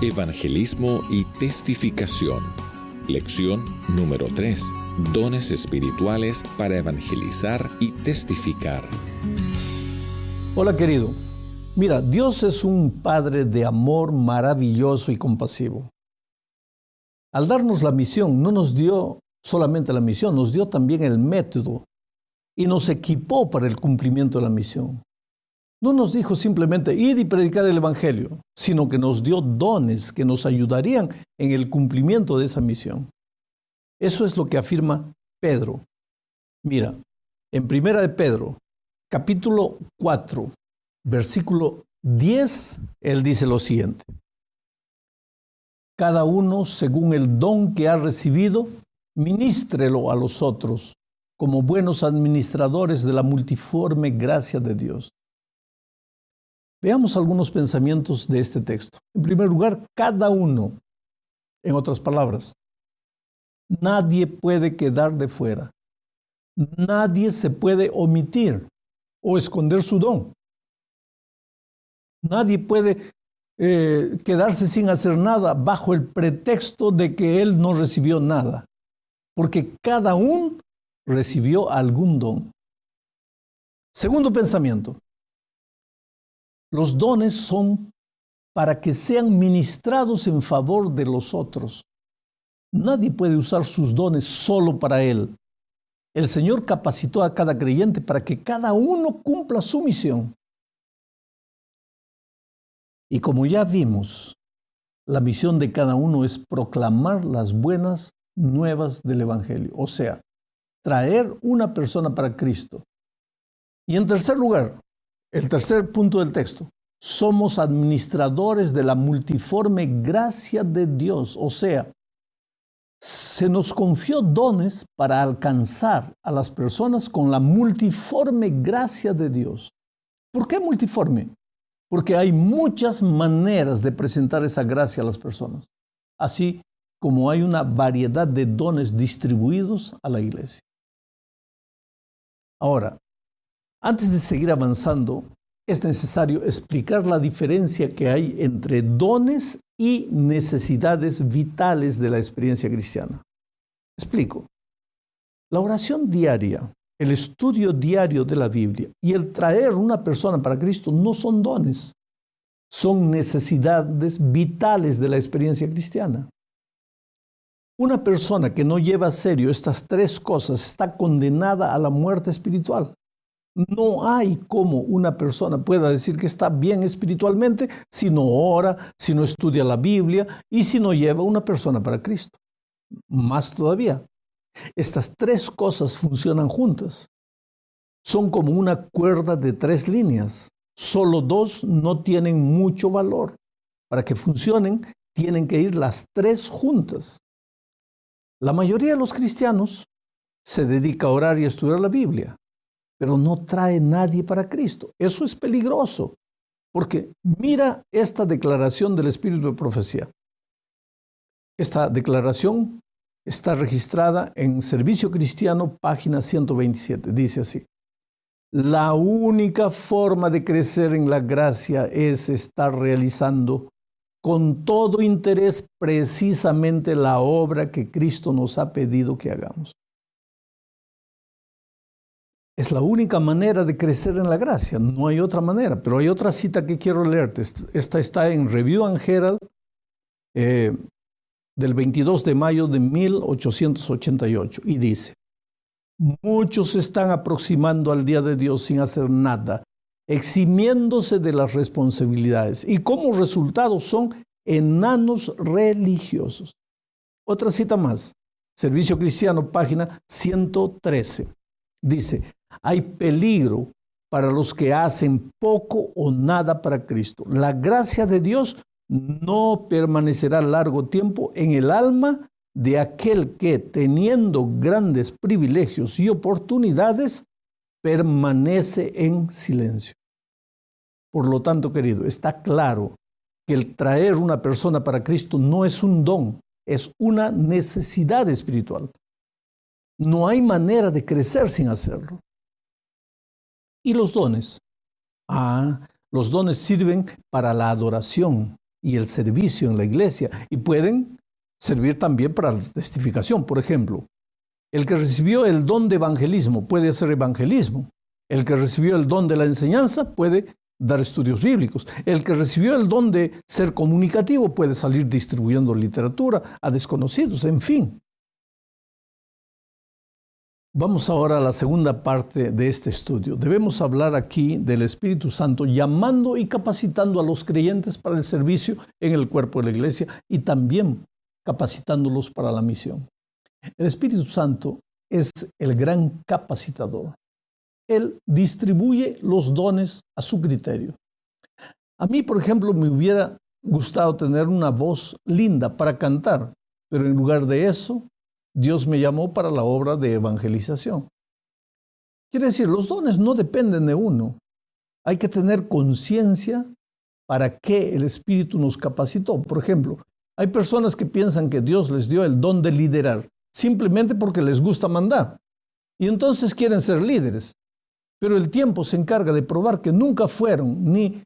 Evangelismo y testificación. Lección número 3. Dones espirituales para evangelizar y testificar. Hola querido. Mira, Dios es un Padre de amor maravilloso y compasivo. Al darnos la misión, no nos dio solamente la misión, nos dio también el método y nos equipó para el cumplimiento de la misión. No nos dijo simplemente id y predicad el Evangelio, sino que nos dio dones que nos ayudarían en el cumplimiento de esa misión. Eso es lo que afirma Pedro. Mira, en 1 de Pedro, capítulo 4, versículo 10, él dice lo siguiente: cada uno, según el don que ha recibido, ministrelo a los otros, como buenos administradores de la multiforme gracia de Dios. Veamos algunos pensamientos de este texto. En primer lugar, cada uno. En otras palabras, nadie puede quedar de fuera. Nadie se puede omitir o esconder su don. Nadie puede quedarse sin hacer nada bajo el pretexto de que él no recibió nada. Porque cada uno recibió algún don. Segundo pensamiento. Los dones son para que sean ministrados en favor de los otros. Nadie puede usar sus dones solo para él. El Señor capacitó a cada creyente para que cada uno cumpla su misión. Y como ya vimos, la misión de cada uno es proclamar las buenas nuevas del Evangelio, o sea, traer una persona para Cristo. Y en tercer lugar, el tercer punto del texto: somos administradores de la multiforme gracia de Dios. O sea, se nos confió dones para alcanzar a las personas con la multiforme gracia de Dios. ¿Por qué multiforme? Porque hay muchas maneras de presentar esa gracia a las personas, así como hay una variedad de dones distribuidos a la iglesia. Ahora, antes de seguir avanzando, es necesario explicar la diferencia que hay entre dones y necesidades vitales de la experiencia cristiana. Explico. La oración diaria, el estudio diario de la Biblia y el traer una persona para Cristo no son dones, son necesidades vitales de la experiencia cristiana. Una persona que no lleva a serio estas tres cosas está condenada a la muerte espiritual. No hay cómo una persona pueda decir que está bien espiritualmente si no ora, si no estudia la Biblia y si no lleva una persona para Cristo. Más todavía, estas tres cosas funcionan juntas. Son como una cuerda de 3 líneas. Solo 2 no tienen mucho valor. Para que funcionen, tienen que ir las 3 juntas. La mayoría de los cristianos se dedica a orar y a estudiar la Biblia, pero no trae nadie para Cristo. Eso es peligroso, porque mira esta declaración del Espíritu de Profecía. Esta declaración está registrada en Servicio Cristiano, página 127. Dice así: la única forma de crecer en la gracia es estar realizando con todo interés precisamente la obra que Cristo nos ha pedido que hagamos. Es la única manera de crecer en la gracia, no hay otra manera. Pero hay otra cita que quiero leerte. Esta está en Review and Herald del 22 de mayo de 1888 y dice: muchos se están aproximando al día de Dios sin hacer nada, eximiéndose de las responsabilidades, y como resultado son enanos religiosos. Otra cita más, Servicio Cristiano, página 113. Dice: hay peligro para los que hacen poco o nada para Cristo. La gracia de Dios no permanecerá largo tiempo en el alma de aquel que, teniendo grandes privilegios y oportunidades, permanece en silencio. Por lo tanto, querido, está claro que el traer una persona para Cristo no es un don, es una necesidad espiritual. No hay manera de crecer sin hacerlo. ¿Y los dones? Los dones sirven para la adoración y el servicio en la iglesia, y pueden servir también para la testificación. Por ejemplo, el que recibió el don de evangelismo puede hacer evangelismo. El que recibió el don de la enseñanza puede dar estudios bíblicos. El que recibió el don de ser comunicativo puede salir distribuyendo literatura a desconocidos, en fin. Vamos ahora a la segunda parte de este estudio. Debemos hablar aquí del Espíritu Santo llamando y capacitando a los creyentes para el servicio en el cuerpo de la iglesia y también capacitándolos para la misión. El Espíritu Santo es el gran capacitador. Él distribuye los dones a su criterio. A mí, por ejemplo, me hubiera gustado tener una voz linda para cantar, pero en lugar de eso, Dios me llamó para la obra de evangelización. Quiere decir, los dones no dependen de uno. Hay que tener conciencia para qué el Espíritu nos capacitó. Por ejemplo, hay personas que piensan que Dios les dio el don de liderar simplemente porque les gusta mandar. Y entonces quieren ser líderes. Pero el tiempo se encarga de probar que nunca fueron, ni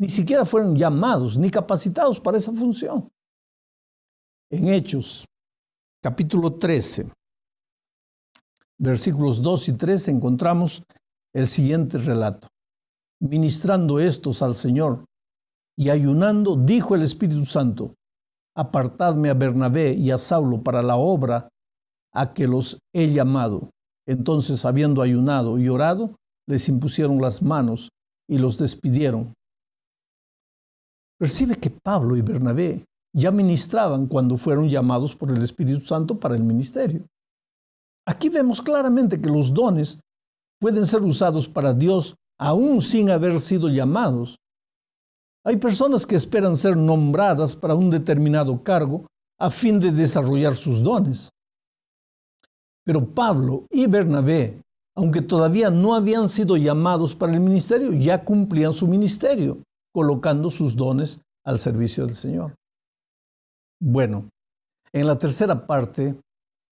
siquiera fueron llamados, ni capacitados para esa función. En Hechos, capítulo 13, versículos 2 y 3, encontramos el siguiente relato. Ministrando estos al Señor y ayunando, dijo el Espíritu Santo: apartadme a Bernabé y a Saulo para la obra a que los he llamado. Entonces, habiendo ayunado y orado, les impusieron las manos y los despidieron. Percibe que Pablo y Bernabé ya ministraban cuando fueron llamados por el Espíritu Santo para el ministerio. Aquí vemos claramente que los dones pueden ser usados para Dios aún sin haber sido llamados. Hay personas que esperan ser nombradas para un determinado cargo a fin de desarrollar sus dones. Pero Pablo y Bernabé, aunque todavía no habían sido llamados para el ministerio, ya cumplían su ministerio, colocando sus dones al servicio del Señor. Bueno, en la tercera parte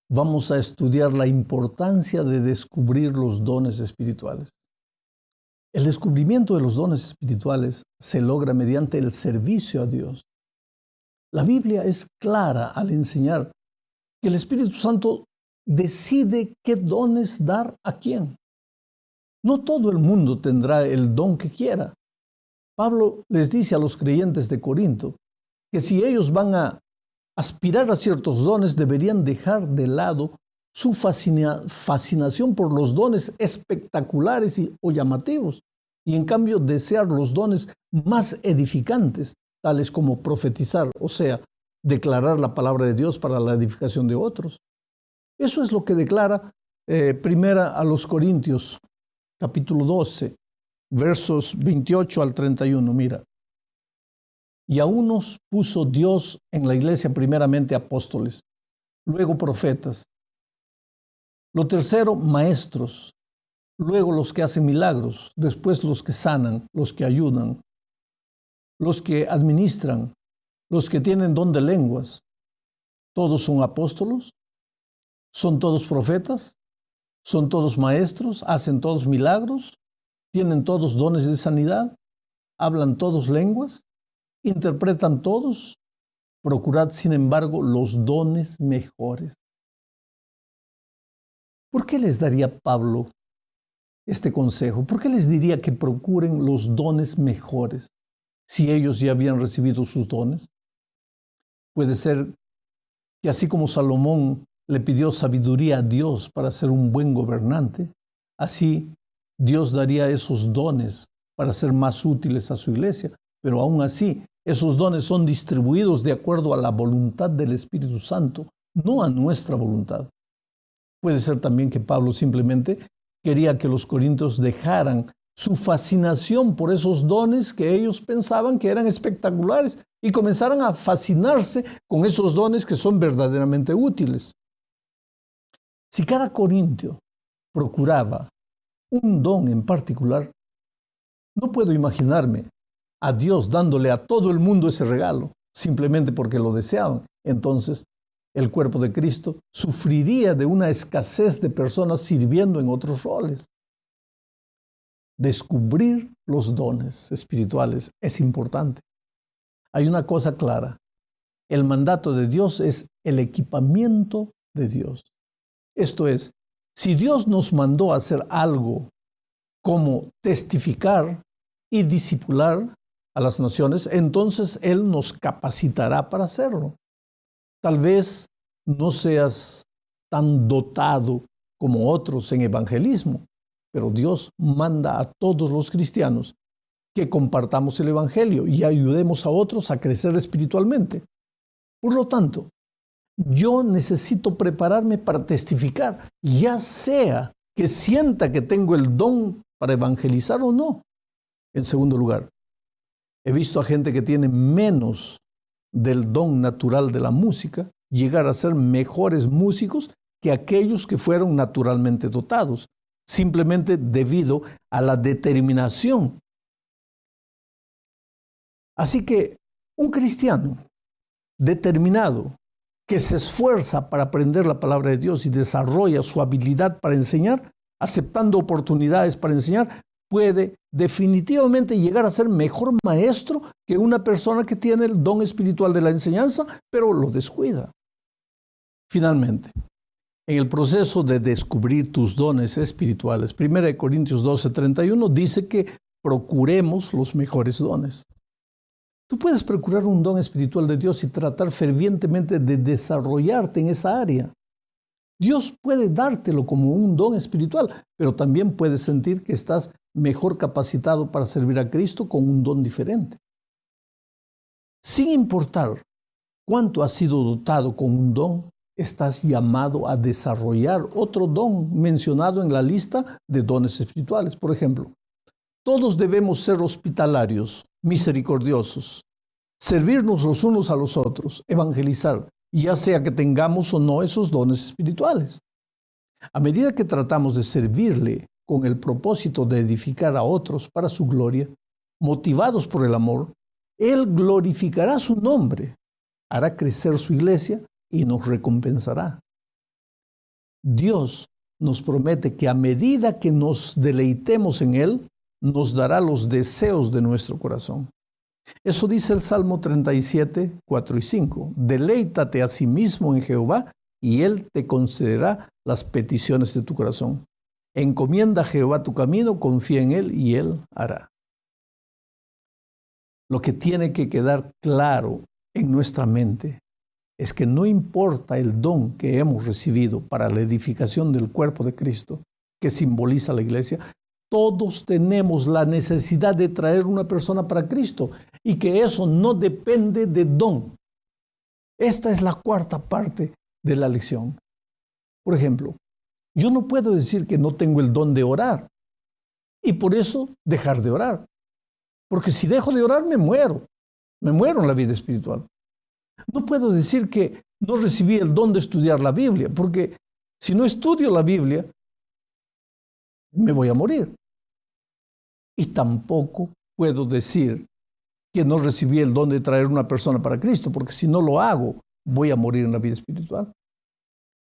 vamos a estudiar la importancia de descubrir los dones espirituales. El descubrimiento de los dones espirituales se logra mediante el servicio a Dios. La Biblia es clara al enseñar que el Espíritu Santo decide qué dones dar a quién. No todo el mundo tendrá el don que quiera. Pablo les dice a los creyentes de Corinto que si ellos van a aspirar a ciertos dones, deberían dejar de lado su fascinación por los dones espectaculares o llamativos, y en cambio desear los dones más edificantes, tales como profetizar, o sea, declarar la palabra de Dios para la edificación de otros. Eso es lo que declara primera a los Corintios, capítulo 12, versos 28 al 31. Mira. Y a unos puso Dios en la iglesia primeramente apóstoles, luego profetas. Lo tercero, maestros, luego los que hacen milagros, después los que sanan, los que ayudan, los que administran, los que tienen don de lenguas. ¿Todos son apóstolos? ¿Son todos profetas? ¿Son todos maestros? ¿Hacen todos milagros? ¿Tienen todos dones de sanidad? ¿Hablan todos lenguas? ¿Interpretan todos? Procurad, sin embargo, los dones mejores. ¿Por qué les daría Pablo este consejo? ¿Por qué les diría que procuren los dones mejores si ellos ya habían recibido sus dones? Puede ser que así como Salomón le pidió sabiduría a Dios para ser un buen gobernante, así Dios daría esos dones para ser más útiles a su iglesia, pero aún así esos dones son distribuidos de acuerdo a la voluntad del Espíritu Santo, no a nuestra voluntad. Puede ser también que Pablo simplemente quería que los corintios dejaran su fascinación por esos dones que ellos pensaban que eran espectaculares y comenzaran a fascinarse con esos dones que son verdaderamente útiles. Si cada corintio procuraba un don en particular, no puedo imaginarme a Dios dándole a todo el mundo ese regalo simplemente porque lo deseaban. Entonces, el cuerpo de Cristo sufriría de una escasez de personas sirviendo en otros roles. Descubrir los dones espirituales es importante. Hay una cosa clara. El mandato de Dios es el equipamiento de Dios. Esto es, si Dios nos mandó a hacer algo como testificar y discipular a las naciones, entonces Él nos capacitará para hacerlo. Tal vez no seas tan dotado como otros en evangelismo, pero Dios manda a todos los cristianos que compartamos el evangelio y ayudemos a otros a crecer espiritualmente. Por lo tanto, yo necesito prepararme para testificar, ya sea que sienta que tengo el don para evangelizar o no. En segundo lugar, he visto a gente que tiene menos del don natural de la música llegar a ser mejores músicos que aquellos que fueron naturalmente dotados, simplemente debido a la determinación. Así que un cristiano determinado que se esfuerza para aprender la palabra de Dios y desarrolla su habilidad para enseñar, aceptando oportunidades para enseñar, puede definitivamente llegar a ser mejor maestro que una persona que tiene el don espiritual de la enseñanza, pero lo descuida. Finalmente, en el proceso de descubrir tus dones espirituales, 1 Corintios 12:31 dice que procuremos los mejores dones. Tú puedes procurar un don espiritual de Dios y tratar fervientemente de desarrollarte en esa área. Dios puede dártelo como un don espiritual, pero también puedes sentir que estás mejor capacitado para servir a Cristo con un don diferente. Sin importar cuánto has sido dotado con un don, estás llamado a desarrollar otro don mencionado en la lista de dones espirituales. Por ejemplo, todos debemos ser hospitalarios, misericordiosos, servirnos los unos a los otros, evangelizar, ya sea que tengamos o no esos dones espirituales. A medida que tratamos de servirle con el propósito de edificar a otros para su gloria, motivados por el amor, Él glorificará su nombre, hará crecer su iglesia y nos recompensará. Dios nos promete que a medida que nos deleitemos en Él, nos dará los deseos de nuestro corazón. Eso dice el Salmo 37, 4 y 5. Deleítate a sí mismo en Jehová y Él te concederá las peticiones de tu corazón. Encomienda a Jehová tu camino, confía en Él y Él hará. Lo que tiene que quedar claro en nuestra mente es que no importa el don que hemos recibido para la edificación del cuerpo de Cristo, que simboliza la iglesia, todos tenemos la necesidad de traer una persona para Cristo y que eso no depende de don. Esta es la cuarta parte de la lección. Por ejemplo, yo no puedo decir que no tengo el don de orar y por eso dejar de orar. Porque si dejo de orar me muero en la vida espiritual. No puedo decir que no recibí el don de estudiar la Biblia, porque si no estudio la Biblia, me voy a morir. Y tampoco puedo decir que no recibí el don de traer una persona para Cristo, porque si no lo hago, voy a morir en la vida espiritual.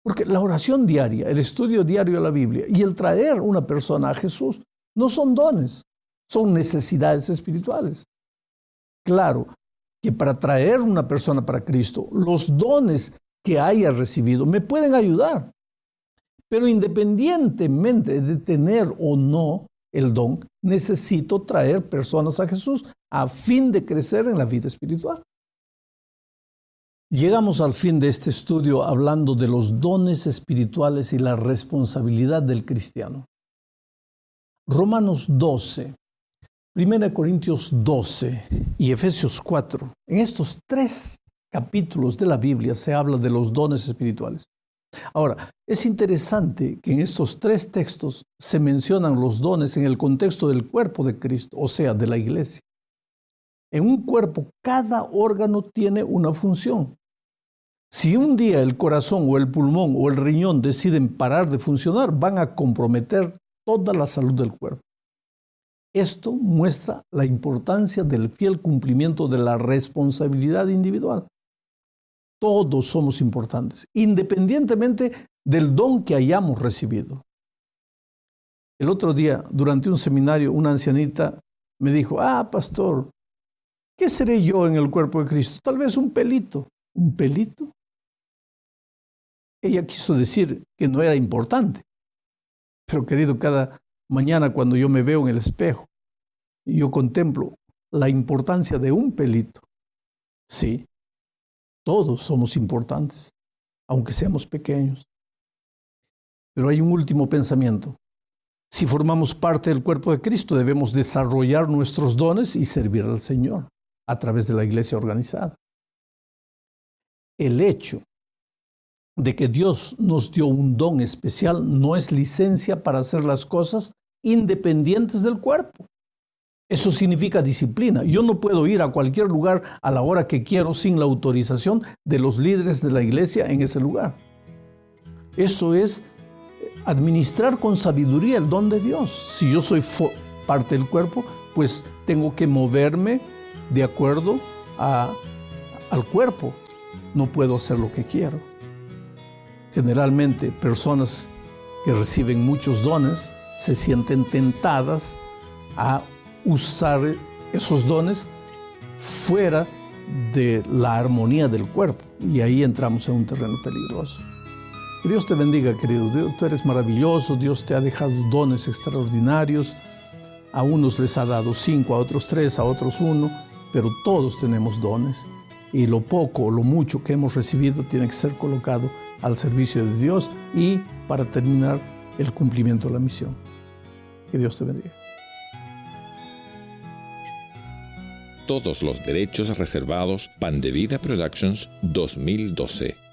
Porque la oración diaria, el estudio diario de la Biblia y el traer una persona a Jesús no son dones, son necesidades espirituales. Claro que para traer una persona para Cristo, los dones que haya recibido me pueden ayudar. Pero independientemente de tener o no el don, necesito traer personas a Jesús a fin de crecer en la vida espiritual. Llegamos al fin de este estudio hablando de los dones espirituales y la responsabilidad del cristiano. Romanos 12, 1 Corintios 12 y Efesios 4. En estos 3 capítulos de la Biblia se habla de los dones espirituales. Ahora, es interesante que en estos 3 textos se mencionan los dones en el contexto del cuerpo de Cristo, o sea, de la iglesia. En un cuerpo, cada órgano tiene una función. Si un día el corazón o el pulmón o el riñón deciden parar de funcionar, van a comprometer toda la salud del cuerpo. Esto muestra la importancia del fiel cumplimiento de la responsabilidad individual. Todos somos importantes, independientemente del don que hayamos recibido. El otro día, durante un seminario, una ancianita me dijo, pastor, ¿Qué seré yo en el cuerpo de Cristo? Tal vez un pelito. ¿Un pelito? Ella quiso decir que no era importante. Pero querido, cada mañana cuando yo me veo en el espejo, yo contemplo la importancia de un pelito. Sí, todos somos importantes, aunque seamos pequeños. Pero hay un último pensamiento. Si formamos parte del cuerpo de Cristo, debemos desarrollar nuestros dones y servir al Señor a través de la iglesia organizada. El hecho de que Dios nos dio un don especial no es licencia para hacer las cosas independientes del cuerpo. Eso significa disciplina. Yo no puedo ir a cualquier lugar a la hora que quiero sin la autorización de los líderes de la iglesia en ese lugar. Eso es administrar con sabiduría el don de Dios. Si yo soy parte del cuerpo, pues tengo que moverme de acuerdo al cuerpo. No puedo hacer lo que quiero. Generalmente, personas que reciben muchos dones se sienten tentadas a usar esos dones fuera de la armonía del cuerpo. Y ahí entramos en un terreno peligroso. Que Dios te bendiga, querido. Tú eres maravilloso. Dios te ha dejado dones extraordinarios. A unos les ha dado 5, a otros 3, a otros 1, pero todos tenemos dones. Y lo poco o lo mucho que hemos recibido tiene que ser colocado al servicio de Dios y para terminar el cumplimiento de la misión. Que Dios te bendiga. Todos los derechos reservados. Pan de Vida Productions 2012.